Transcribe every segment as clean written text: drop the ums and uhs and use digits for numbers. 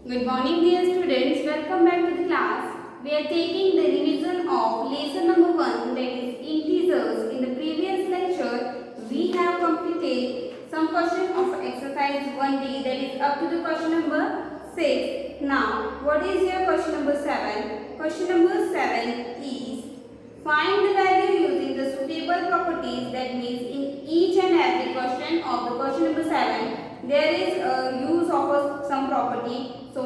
Good morning dear students, welcome back to the class. We are taking the revision of lesson number 1, that is integers. In the previous lecture, we have completed some question of exercise 1D, that is up to the question number 6. Now, what is your question number 7? Question number 7 is find the value using the suitable properties. That means in each and every question of the question number 7, there is a use of some property. So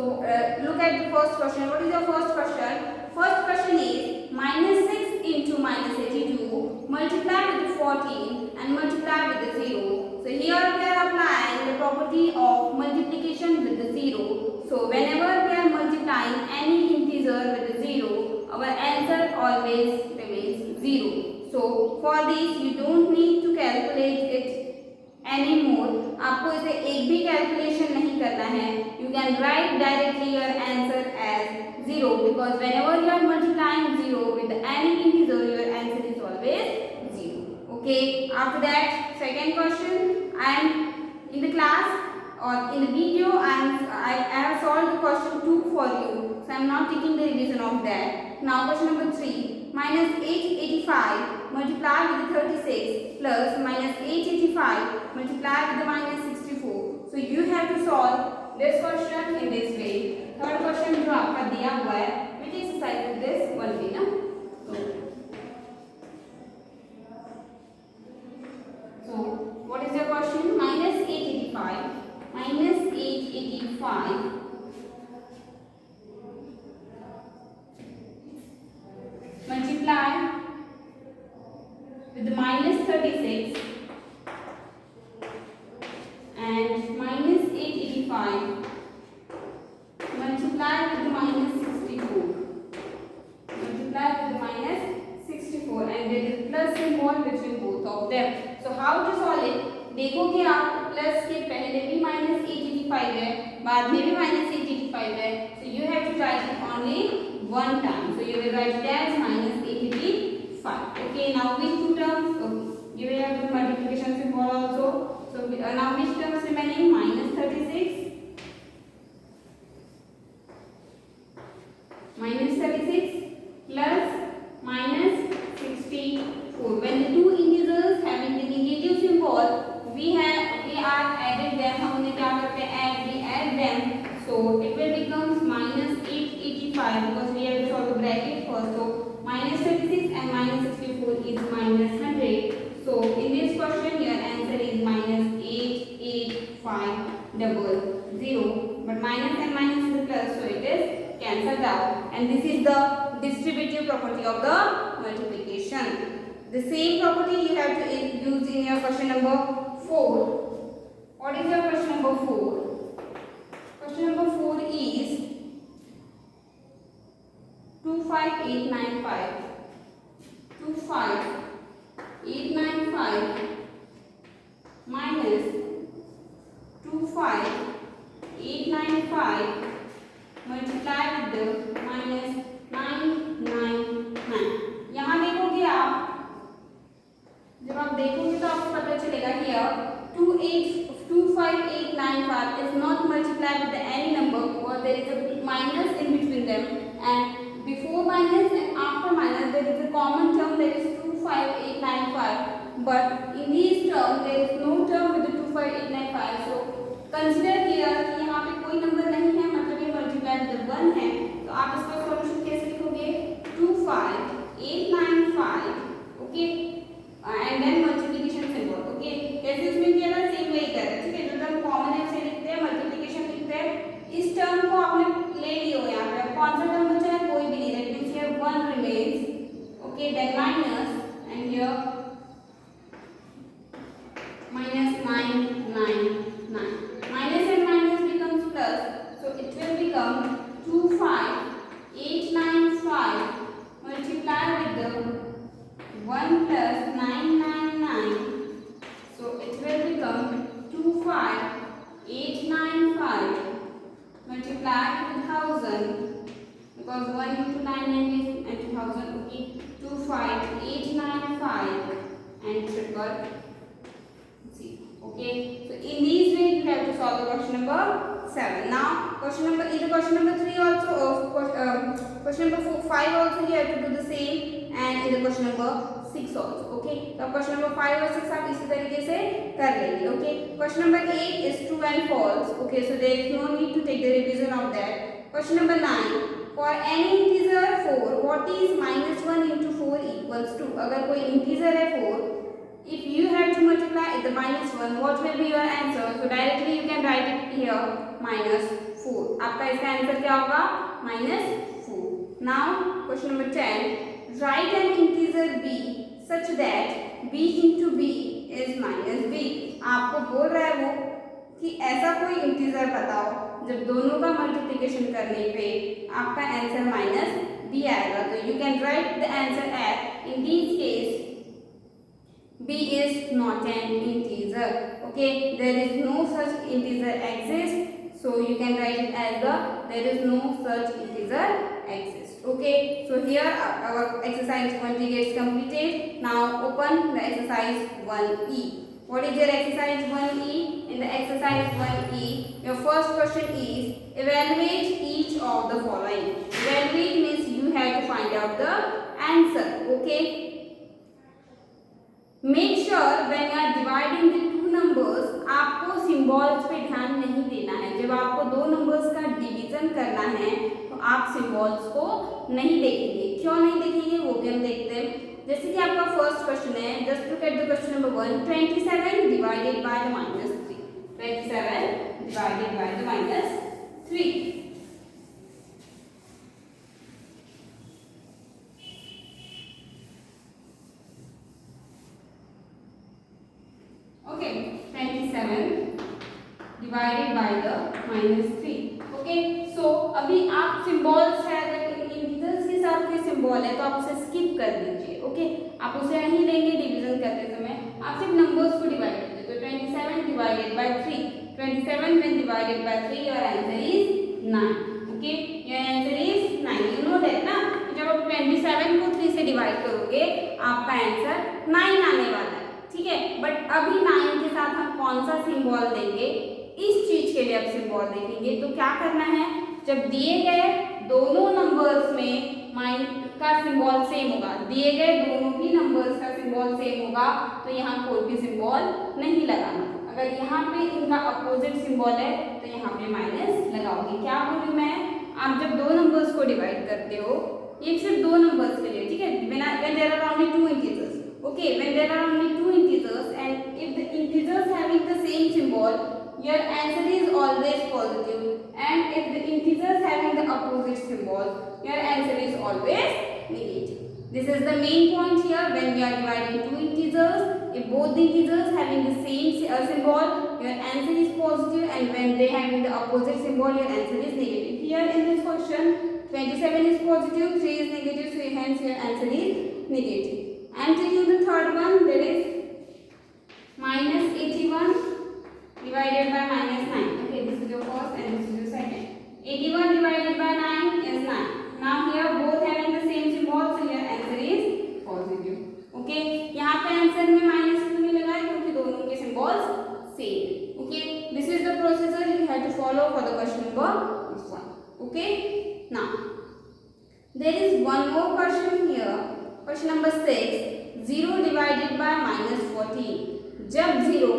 look at the first question. What is your first question? First question is minus 6 into minus 82 multiply with 14 and multiply with the 0. So here we are applying the property of multiplication with the 0. So whenever we are multiplying any integer with the 0, our answer always remains 0. So for this you don't need to calculate it anymore. आपको इसे एक भी calculation नहीं करना है. You can write directly your answer as 0 because whenever you are multiplying 0 with any integer, your answer is always 0. Okay. After that, second question, and in the class or in the video, I have solved question 2 for you. So I am not taking the revision of that. Now question number 3, minus 885 multiply with 36 plus minus 885 multiply with the minus 64. So you have to solve this question in this way. Third question जो आपका दिया हुआ है, which exercise is this one way ना. So what is your question? Minus 885 multiply with the minus 36 and minus 885 multiply with the minus 64. Multiply with the minus 64 and there is plus symbol between both of them. So how to solve it? देखोगे आप plus के पहले भी minus 885 है, बाद में भी minus 885 है. So you have to write it only one time. So you will write it as minus 885. Okay. Now which two terms? Okay. You will have the multiplication symbol also. So now which terms remaining? Minus 36. Minus 36 plus minus 64. When the two integers having the negative symbol, we are added them. हमने क्या करते हैं? We add them. So it will become minus 885 because we have to solve the bracket first. So minus 36 and minus 64 is minus 100. So in this question your answer is minus 88500. But minus and minus is a plus, so it is cancelled out. And this is the distributive property of the multiplication. The same property you have to use in your question number 4. What is your question number 4? Question number 4 is 25895. 25895 minus 25895 multiply with the minus 999. यहाँ देखोगे आप, जब आप देखोगे तो आपको पता चलेगा कि अब 25895 is not multiplied with any number because there is a minus in between them, and before minus and after minus there is a common term, that is 25895, but in these terms there is no term with the 25895. So consider here कि यहाँ पे कोई number नहीं है, मतलब ये multiplied with 1 है. तो आप इसका सॉल्यूशन कैसे लिखोगे? 25895. Okay. And then multiplication symbol. Okay. जैसे इसमें किया था सेम वही कर रहे हैं. ठीक है. जो टर्म कॉमन है उसे लिखते हैं, मल्टीप्लिकेशन लिखते हैं. इस टर्म को आपने ले लियो यहाँ पे. कौन सा टर्म बचा है? कोई भी नहीं. That means here 1 remains. Okay. Then minus and here minus 999. Minus and minus becomes plus. So it will become 25895 multiply with the 1 plus 999. So it will become 25895 multiply with 1000 because 1 into 999 is 2000. Okay. 25895 and triple 0. Okay. So in these way you have to solve the question number 7. Now question number 3 also question number 5 also you have to do the same, and in the question number 6 also. Okay, तो question number 5 और 6 आप इसी तरीके से कर लेंगे. Okay, question number 8 is true and false. Okay, so there is no need to take the revision of that. Question number 9, for any integer 4 what is -1 into 4 equals to. अगर कोई integer है 4, if you have to multiply the -1, what will be your answer? So directly you can write it here -4. आपका इसका answer क्या होगा? -4. Now question number 10, write an integer b such that b into b is -b. आपको बोल रहा है वो कि ऐसा कोई इंटीजर बताओ जब दोनों का मल्टीप्लिकेशन करने पे आपका आंसर -b आएगा. तो you can write the answer at in this case b is not an integer. Okay, there is no such integer exists, so you can write it as there is no such integer exists. Okay, so here our exercise 20 gets completed. Now open the exercise 1e. What is your exercise 1e? In the exercise 1e, your first question is evaluate each of the following. Evaluate means you have to find out the answer. Okay, make sure when you are dividing the two numbers, आपको symbols पे ध्यान नहीं देना है. जब आपको दो numbers का डिवीजन करना है तो आप सिंबल्स को नहीं देखेंगे. क्यों नहीं देखेंगे वो भी हम देखते हैं. जैसे कि आपका फर्स्ट क्वेश्चन है, just look at the question number 1, 27 divided by the -3. 27 divided by the -3. Okay, 27 divided by the -3. Okay, so अभी आप सिंबल्स है, अगर इंटीजर्स के साथ कोई सिंबल है तो आप उसे स्किप कर दीजिए. ओके, आप उसे नहीं लेंगे डिवीजन करते समय, आप सिर्फ नंबर्स को डिवाइड कीजिए. तो 27 divided by 3, 27 when divided by 3 your answer is 9. Okay, your answer is 9. You know that ना, जब आप 27 को 3 से डिवाइड करोगे आपका आंसर 9 आने वाला है. ठीक है, बट अभी 9 के साथ हम कौन सा सिंबल देंगे इस चीज के लिए अब सिंबल देखेंगे. तो क्या करना है, जब दिए गए दोनों नंबर्स में माइन का सिंबल सेम होगा, दिए गए दोनों ही नंबर्स का सिंबल सेम होगा, तो यहाँ कोई भी सिंबल नहीं लगाना. अगर यहाँ पे इनका अपोजिट सिंबल है तो यहाँ पे माइनस लगाओगे. क्या बोलूँ मैं, आप जब दो नंबर्स को डिवाइड करते हो, ये सिर्फ दो नंबर्स के लिए. ठीक है, when there are only two integers. Okay, when there are only two integers and if the integers having the same symbol, your answer is always positive, and if the integers having the opposite symbol, your answer is always negative. This is the main point here. When we are dividing two integers, if both the integers having the same symbol, your answer is positive, and when they having the opposite symbol, your answer is negative. Here in this question, 27 is positive, 3 is negative, so hence your answer is negative. I am taking the third one, that is -81 divided by -9. Okay, this is your first and this is your second. 81 divided by 9 is 9. Now here both having the same symbol, so your answer is positive. Okay, यहाँ पे answer में minus क्यों नहीं लगाए, क्योंकि दोनों के symbols same. Okay, this is the procedure you have to follow for the question number 1. Okay, now there is one more question here. Question number 6, 0 divided by -14. जब 0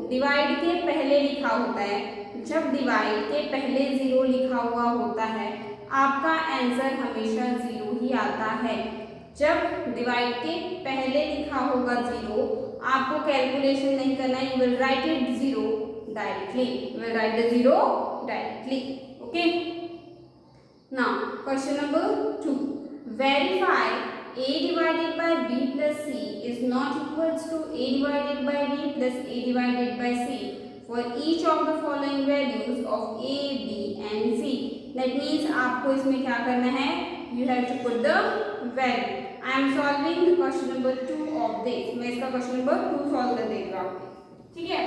डिवाइड के पहले लिखा होता है, जब डिवाइड के पहले 0 लिखा हुआ होता है, आपका आंसर हमेशा 0 ही आता है. जब डिवाइड के पहले लिखा होगा 0, आपको कैलकुलेशन नहीं करना, you will write it 0 directly. You will write the 0 directly. Okay, now question number 2, verify a divided by b plus c is not equals to a divided by b plus a divided by c for each of the following values of a, b and c. That means आपको इसमें क्या करना है, you have to put the value. I am solving the question number 2 of this. मैं इसका question number 2 solve कर देती हूँ आपको. ठीक है,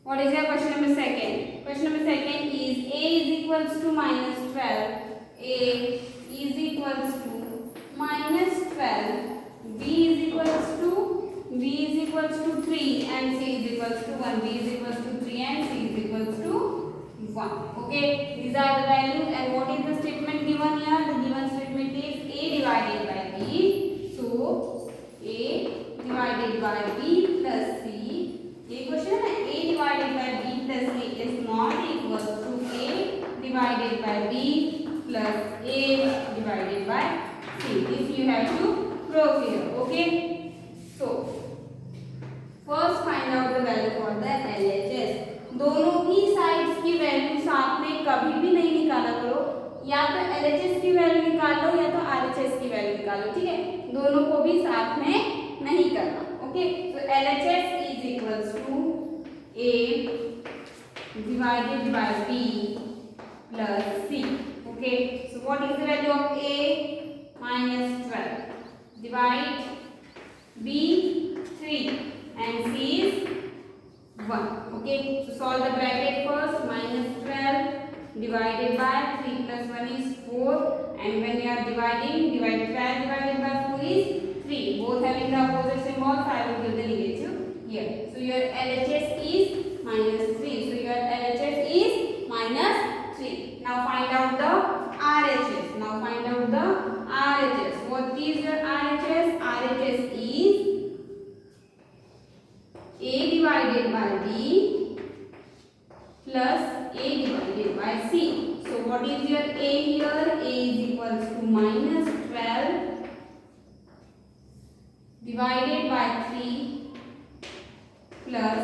What is your question number second? Question number second is a is equals to minus 12. A is equals to minus 12. B is equals to 3 and C is equals to 1. B is equals to 3 and C is equals to 1. Okay, these are the values. And what is the statement given here? The given statement is A divided by B. So A divided by B plus C. ये question है A divided by B plus C is not equal to A divided by B plus A divided by C. This you have to prove here. Okay. So first find out the value for the LHS. दोनों ही sides की value साथ में कभी भी नहीं निकाला करो. या तो LHS की वैल्यू निकाल लो या तो RHS की वैल्यू निकालो. ठीक है, दोनों को भी साथ में नहीं करना. Okay, so LHS is equals to A divided by B plus C. Okay, so what is the value of A? Minus 12. Divide B 3 and C is 1. Okay, so solve the bracket first. Minus 12 divided by 3 plus 1 is 4, and when you are dividing, divide 12 divided by 4 is 3. Both having the opposite symbol, so I will give the negative here. So your LHS is minus 3. So your LHS is minus 3. Now find out the RHS. Now find out the RHS. What is your RHS? RHS is A divided by B plus A divided by C. So what is your A here? A is equals to minus 12 divided by 3 plus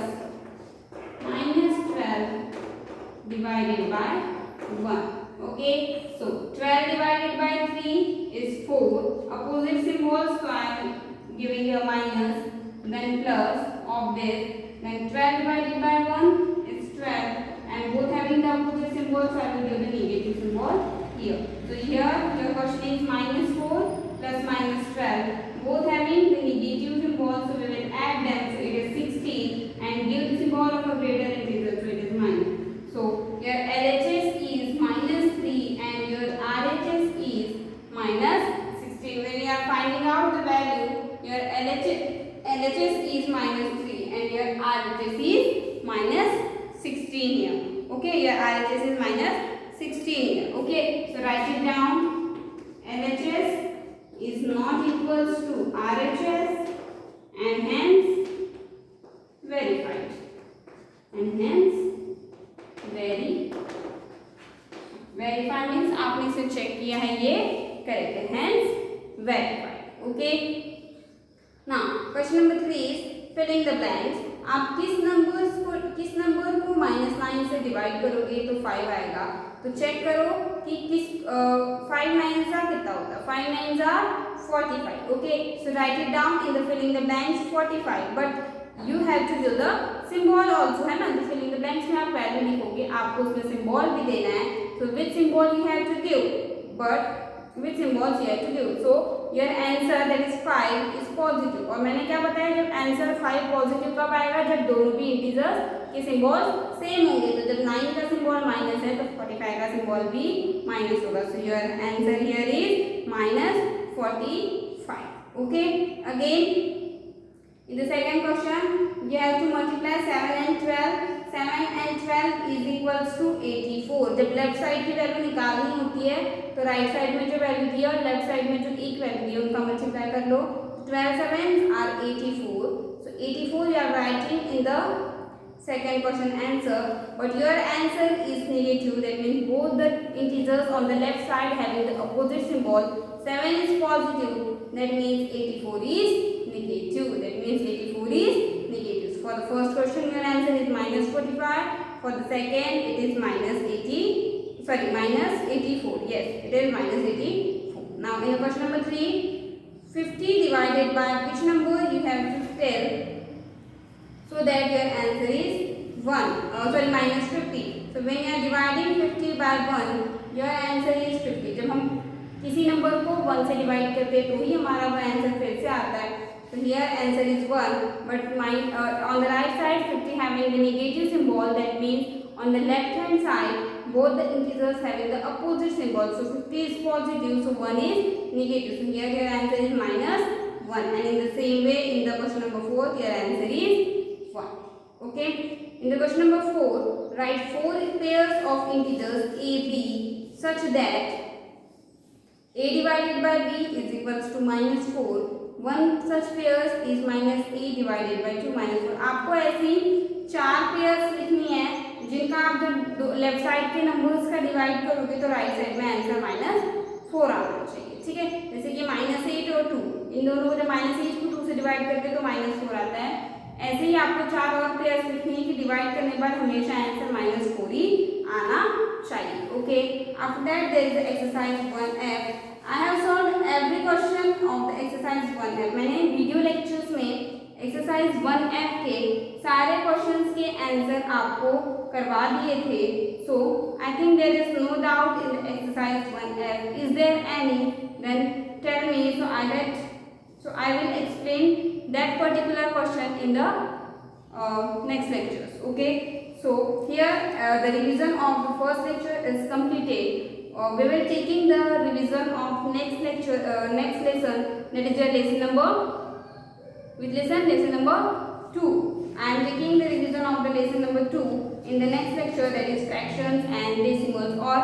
minus 12 divided by 1. Okay, so 12 divided by 3 is 4. Opposite symbols, so I am giving you a minus, then plus of this, then 12 divided by 1 is 12, and both having the opposite symbols, so I will give the negative symbol here. So here your question is minus 4 plus minus 12, both having the negative symbol, so we will add them, so it is 16, and give the symbol of a greater integer, so it is minus. So your LHS is minus 3 and your RHS is minus 16. When you are finding out the value, your LHS is minus 3 and your RHS is minus 16 here. Okay, your RHS is minus 16 here. Okay, so write it down. LHS is not equals to RHS and hence verified. And hence verify means आपने इसे check किया है, ये correct है, hence verified. Okay. Now question number 3 is filling the blanks. आप किस number को minus 9 से डिवाइड करोगे तो 5 आएगा. तो चेक करो कि किस 5 9s are कितना होता है. 5 9s are 45. Okay, so write it down in the filling the blanks 45, but you have to do the symbol also, है ना. तो filling the blanks में आप वैल्यू लिखोगे, आपको उसमें सिंबल भी देना है. So which symbol you have to give, but which symbols you have to give. So your answer that is 5 is positive. और मैंने क्या बताया, जब आंसर 5 पॉजिटिव कब आएगा, जब दोनों भी इंटीजर्स के सिंबल सेम होंगे. तो जब 9 का सिंबल माइनस है तो 45 का सिंबल भी माइनस होगा. So your answer here is minus 45. Okay, again in the second question you have to multiply 7 and 12. 7 and 12 is equals to 84. जब लेफ्ट साइड की वैल्यू निकालनी होती है तो राइट साइड में जो वैल्यू दी है और लेफ्ट साइड में जो एक वैल्यू दी है उनका मल्टीप्लाई कर लो. 12 7s are 84. So 84 you are writing in the second question answer, but your answer is negative. That means both the integers on the left side having the opposite symbol. 7 is positive, that means 84 is negative. That means 84 is negative. So for the first question your answer is minus 45. For the second it is minus 84. Yes, it is minus 84. Now in question number 3, 50 divided by which number you have to tell, so that your answer is minus 50. So when you are dividing 50 by 1, your answer is 50. जब हम किसी number को 1 से divide करते हैं तो ही हमारा वो आंसर फिर से आता है. So here answer is 1, but on the right side 50 having the negative symbol, that means on the left hand side both the integers having the opposite symbol. So 50 is positive, so 1 is negative. So here your answer is -1, and in the same way in the question number 4 your answer is 1. Okay. In the question number 4, write 4 pairs of integers a, b such that a divided by b is equals to -4. One such pairs is -a divided by 2 -4. आपको ऐसी 4 pairs लिखनी है जिनका आप जब left side के numbers का divide करोगे तो राइट साइड में आंसर -4 आना चाहिए। ठीक है, जैसे कि -8 और 2, इन दोनों को जब -8 को 2 से डिवाइड करते तो -4 आता है। ऐसे ही आपको 4 और पेयर्स लिखनी है कि डिवाइड करने के बाद हमेशा आंसर -4 ही आना चाहिए। Okay, after that there is exercise 1F। I have solved every question of the exercise 1F। मैंने वीडियो लेक्चर्स में एक्सरसाइज 1F के सारे क्वेश्चंस के आंसर आपको करवा दिए थे। So I think there is no doubt in the exercise 1F। Is there any? Then tell me, so I will explain that particular question in the next lectures. Okay, so here the revision of the first lecture is completed. We will taking the revision of next lecture, next lesson, that is your lesson number, which lesson number 2. I am taking the revision of the lesson number 2 in the next lecture, that is fractions and decimals. Or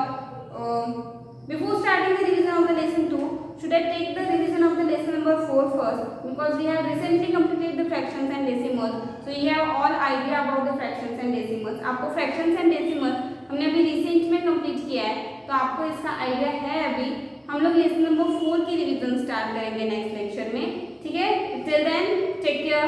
before starting the revision of the lesson 2, should I take the revision of the lesson number 4 first, because we have recently completed the fractions and decimals, so you have all idea about the fractions and decimals. आपको fractions and decimals हमने अभी recent में complete किया है, तो आपको इसका idea है। अभी हम लोग लेसन नंबर 4 की रिवीजन स्टार्ट करेंगे नेक्स्ट लेक्चर में। ठीक है, टिल देन टेक केयर।